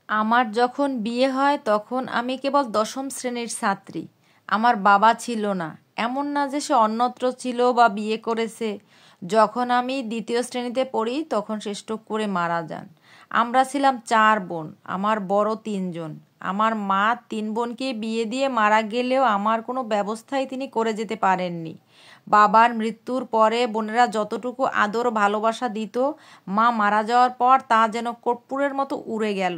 আমার যখন বিয়ে হয় তখন আমি কেবল দশম শ্রেণীর ছাত্রী। আমার বাবা ছিল না, এমন না যে সে অন্যত্র ছিল বা বিয়ে করেছে। যখন আমি দ্বিতীয় শ্রেণীতে পড়ি তখন সে স্ট্রোক করে মারা যান। আমরা ছিলাম 4 বোন, আমার বড় 3 জন। আমার মা 3 বোনকে বিয়ে দিয়ে মারা গেলেও আমার কোনো ব্যবস্থাই তিনি করে যেতে পারেননি। বাবার মৃত্যুর পরে বোনেরা যতটুকু আদর ভালোবাসা দিত, মা মারা যাওয়ার পর তা যেন কর্পূরের মতো উড়ে গেল।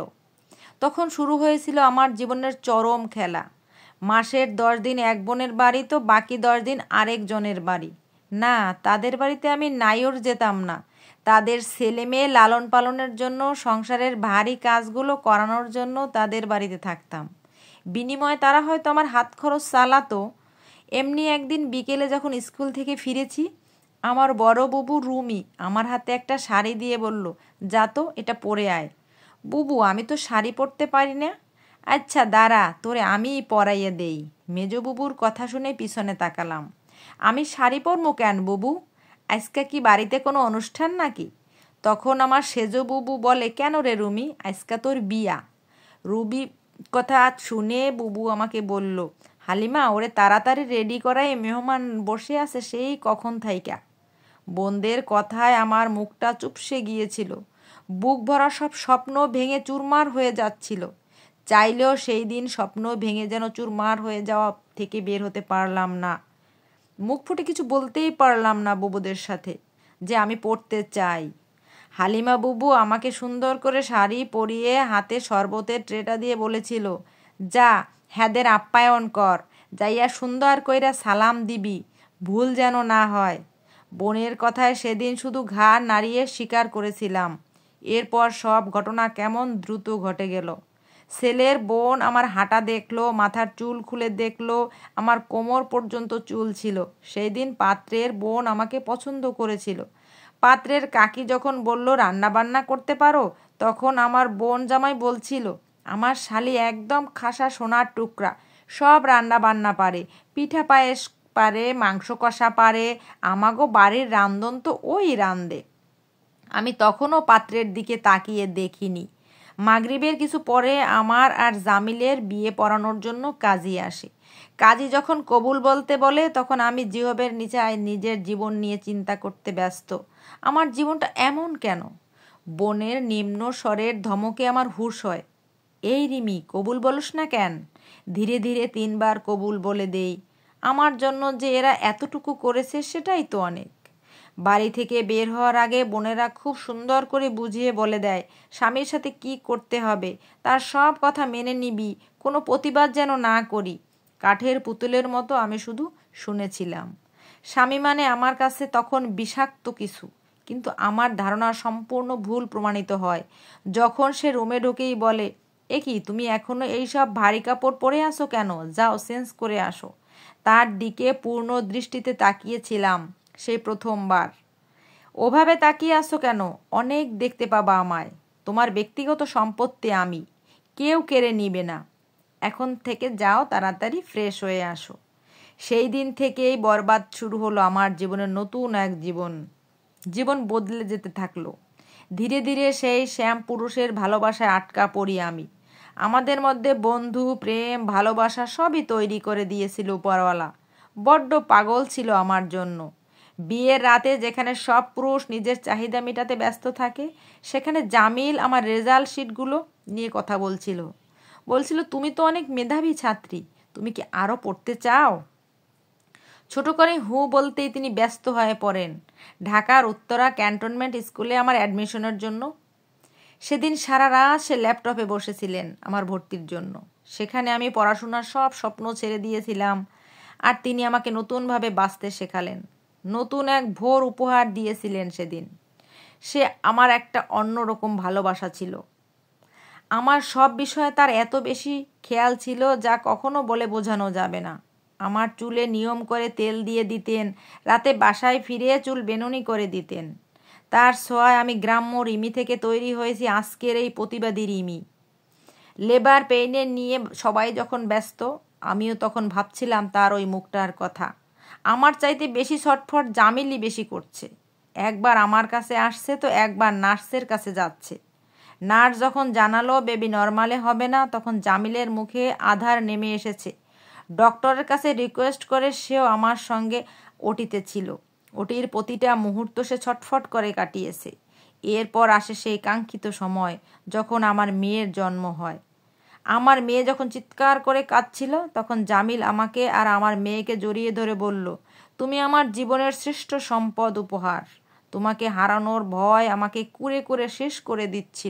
তখন শুরু হয়েছিল আমার জীবনের চরম খেলা। মাসের 10 দিন এক বোনের বাড়ি তো বাকি 10 দিন আরেকজনের বাড়ি। না, তাদের বাড়িতে আমি নাইও যেতাম না। তাদের ছেলে মেয়ে লালন পালনের জন্য, সংসারের ভারী কাজগুলো করানোর জন্য তাদের বাড়িতে থাকতাম। বিনিময়ে তারা হয়তো আমার হাত খরচ চালাতো। এমনি একদিন বিকেলে যখন স্কুল থেকে ফিরেছি, আমার বড় বুবু রুমি আমার হাতে একটা শাড়ি দিয়ে বলল, যা তো এটা পরে আয়। বুবু, আমি তো শাড়ি পরতে পারি না। আচ্ছা দাঁড়া, তোরে আমিই পরাইয়া দেই। মেজ বুবুর কথা শুনে পিছনে তাকালাম। আমি শাড়ি পরবো কেন বুবু? আজকে কি বাড়িতে কোনো অনুষ্ঠান নাকি? তখন আমার সেজ বুবু বলে, কেন রে রুমি, আজকে তোর বিয়া। রুবি কথা শুনে বুবু আমাকে বলল, হালিমা, ওরে তাড়াতাড়ি রেডি করায়, মেহমান বসে আছে সেই কখন থাইকা। বোনদের কথায় আমার মুখটা চুপসে গিয়েছিল। বুক ভরা সব স্বপ্ন ভেঙে চুরমার হয়ে যাচ্ছিল। চাইলেও সেই দিন স্বপ্ন ভেঙে যেন চুরমার হয়ে যাওয়া থেকে বের হতে পারলাম না। মুখ ফুটে কিছু বলতেই পারলাম না বুবুদের সাথে যে আমি পড়তে চাই। হালিমা বুবু আমাকে সুন্দর করে শাড়ি পরিয়ে হাতে শরবতের ট্রেটা দিয়ে বলেছিল, যা হ্যাদের আপ্যায়ন কর, যাইয়া সুন্দর কইরা সালাম দিবি, ভুল যেন না হয়। বোনের কথায় সেদিন শুধু ঘাড় নাড়িয়ে স্বীকার করেছিলাম। এরপর সব ঘটনা কেমন দ্রুত ঘটে গেল। ছেলের বোন আমার হাঁটা দেখলো, মাথার চুল খুলে দেখলো, আমার কোমর পর্যন্ত চুল ছিল। সেই দিন পাত্রের বোন আমাকে পছন্দ করেছিল। পাত্রের কাকি যখন বলল রান্না বান্না করতে পারো, তখন আমার বোন জামাই বলছিল, আমার শালি একদম খাসা সোনার টুকরা, সব রান্না বান্না পারে, পিঠা পায়েস পারে, মাংস কষা পারে, আমাগো বাড়ির রান্ধন তো ওই রান্ধে। আমি তখনও পাত্রের দিকে তাকিয়ে দেখিনি। মাগরিবের কিছু পরে আমার আর জামিলের বিয়ে পড়ানোর জন্য কাজী আসে। কাজী যখন কবুল বলতে বলে, তখন আমি জিহবের নিচে নিজের জীবন নিয়ে চিন্তা করতে ব্যস্ত। আমার জীবনটা এমন কেন? বোনের নিম্ন স্বরের ধমকে আমার হুঁশ হয়। এই রিমি, কবুল বলস না কেন? ধীরে ধীরে 3বার কবুল বলে দেই। আমার জন্য যে এরা এতটুকু করেছে সেটাই তো অনেক। বাড়ি থেকে বের হওয়ার আগে বোনেরা খুব সুন্দর করে বুঝিয়ে বলে দেয় স্বামীর সাথে কি করতে হবে, তার সব কথা মেনে নিবি, কোনো প্রতিবাদ যেন না করি। কাঠের পুতুলের মতো আমি শুধু শুনেছিলাম। স্বামী মানে আমার কাছে তখন বিষাক্ত কিছু। কিন্তু আমার ধারণা সম্পূর্ণ ভুল প্রমাণিত হয় যখন সে রুমে ঢুকেই বলে, এ কি, তুমি এখনো এইসব ভারী কাপড় পরে আসো কেন? যাও চেঞ্জ করে আসো। তার দিকে পূর্ণ দৃষ্টিতে তাকিয়েছিলাম সেই প্রথমবার। ওভাবে তাকিয়ে আছো কেন? অনেক দেখতে পাবা আমায়। তোমার ব্যক্তিগত সম্পত্তি আমি, কেউ কেড়ে নিবে না। এখন থেকে যাও, তাড়াতাড়ি ফ্রেশ হয়ে আসো। সেই দিন থেকেই বরবাদ শুরু হলো আমার জীবনের নতুন এক জীবন। জীবন বদলে যেতে থাকলো। ধীরে ধীরে সেই শ্যাম পুরুষের ভালোবাসায় আটকা পড়ি আমি। আমাদের মধ্যে বন্ধু, প্রেম, ভালোবাসা সবই তৈরি করে দিয়েছিল উপরওয়ালা। বড্ড পাগল ছিল আমার জন্য। বিয়ের রাতে যেখানে সব পুরুষ নিজের চাহিদা মেটাতে ব্যস্ত থাকে, সেখানে জামিল আমার রেজাল্ট শিটগুলো নিয়ে কথা বলছিল। বলছিল, তুমি তো অনেক মেধাবী ছাত্রী, তুমি কি আরও পড়তে চাও? ছোট করে হু বলতেই তিনি ব্যস্ত হয়ে পড়েন ঢাকার উত্তরা ক্যান্টনমেন্ট স্কুলে আমার অ্যাডমিশনের জন্য। সেদিন সারা রাত সে ল্যাপটপে বসেছিলেন আমার ভর্তির জন্য। সেখানে আমি পড়াশোনার সব স্বপ্ন ছেড়ে দিয়েছিলাম, আর তিনি আমাকে নতুনভাবে বাঁচতে শেখালেন। নতুন এক ভোর উপহার দিয়েছিলেন সেদিন। সে আমার একটা অন্যরকম ভালোবাসা ছিল। আমার সব বিষয়ে তার এত বেশি খেয়াল ছিল যা কখনো বলে বোঝানো যাবে না। আমার চুলে নিয়ম করে তেল দিয়ে দিতেন, রাতে বাসায় ফিরে চুল বেনুনি করে দিতেন। তার ছোঁয়ায় আমি গ্রাম্য রিমি থেকে তৈরি হয়েছি আজকের এই প্রতিবাদী রিমি। লেবার পেইনে নিয়ে সবাই যখন ব্যস্ত, আমিও তখন ভাবছিলাম তার ওই মুখটার কথা। আমার চাইতে বেশি ছটফট জামিলই বেশি করছে। একবার আমার কাছে আসছে তো একবার নার্সের কাছে যাচ্ছে। নার্স যখন জানালো বেবি নর্মালে হবে না, তখন জামিলের মুখে আধার নেমে এসেছে। ডক্টরের কাছে রিকোয়েস্ট করে সেও আমার সঙ্গে ওটিতে ছিল। ওটির প্রতিটা মুহূর্ত সে ছটফট করে কাটিয়েছে। এরপর আসে সেই কাঙ্ক্ষিত সময় যখন আমার মেয়ের জন্ম হয়। আমার মেয়ে যখন চিৎকার করে কাঁদছিল, তখন জামিল আমাকে আর আমার মেয়েকে জড়িয়ে ধরে বলল, তুমি আমার জীবনের শ্রেষ্ঠ সম্পদ উপহার। তোমাকে হারানোর ভয় আমাকে কুরে কুরে শেষ করে দিচ্ছিল।